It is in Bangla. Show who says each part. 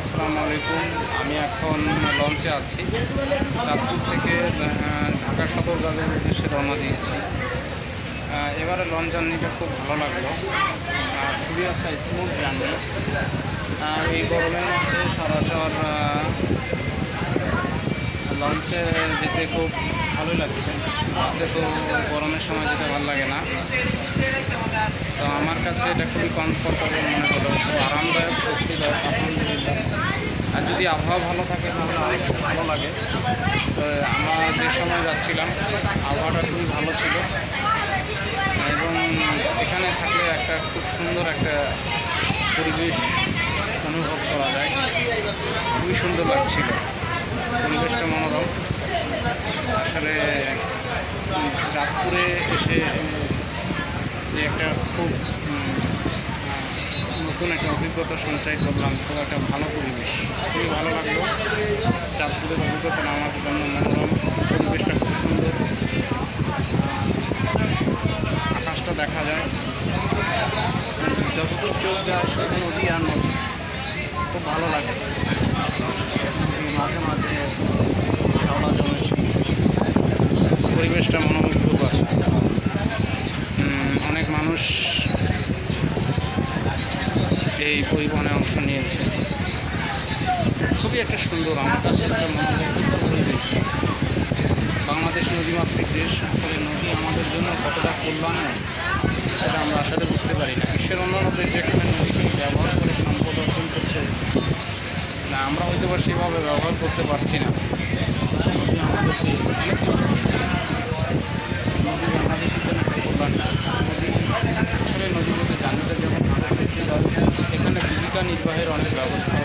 Speaker 1: আসসালামু আলাইকুম। আমি এখন লঞ্চে আছি। চাঁদপুর থেকে ঢাকা সদরঘাটের উদ্দেশ্যে রওনা দিয়েছি। এবারে লঞ্চ জার্নিটা খুব ভালো লাগলো। খুবই একটা স্মুথ জার্নি। এই গরমের মধ্যে সরাসর লঞ্চে যেতে খুব ভালোই লাগছে। বাসে তো গরমের সময় যেতে ভালো লাগে না, তো আমার কাছে এটা খুবই কমফোর্টেবল মনে হলো, খুব আরামদায়ক, স্বস্তিদায়ক আলহামদুলিল্লাহ। আর যদি আবহাওয়া ভালো থাকে তাহলে অনেক ভালো লাগে। তো আমরা যে সময় যাচ্ছিলাম আবহাওয়াটা খুবই ভালো ছিল এবং এখানে থাকলে একটা খুব সুন্দর একটা পরিবেশ অনুভব করা যায়। খুবই সুন্দর লাগছিল, পরিবেশটা মনোরম। আসলে চাঁদপুরে এসে যে একটা খুব নতুন একটা অভিজ্ঞতা সঞ্চয় করলাম, খুব একটা ভালো পরিবেশ, খুবই ভালো লাগলো। চাঁদপুরের অভিজ্ঞতা আমার জন্য মনোরম, পরিবেশটা খুব সুন্দর, আকাশটা দেখা যায়, যতদূর চোখ যায় শুধু নদী আর নদী, খুব ভালো লাগে। মাঝে মাঝে হাওড়া জমেছে, পরিবেশটা মনোমুগ্ধকর। অনেক মানুষ এই পরিবহনে অংশ নিয়েছে। খুবই একটা সুন্দর, আমার কাছে একটা মনোমুগ্ধকর পরিবেশ। বাংলাদেশ নদীমাতৃক দেশ, আসলে নদী আমাদের জন্য কতটা কল্যাণ সেটা আমরা আসলে বুঝতে পারি না। বিশ্বের অন্যান্য দেশ যেখানে নদীকে ব্যবহার করে সম্পদ অর্জন করছে, না আমরা হয়তো বা সেভাবে ব্যবহার করতে পারছি না। নদী আমাদেরকে অনেক কিছু দিচ্ছে। নদী বাংলাদেশের জন্য একটা কল্যাণ। আসলে নদীর মধ্যে জানিটা যখন এখানে জীবিকা নির্বাহের অনেক ব্যবস্থা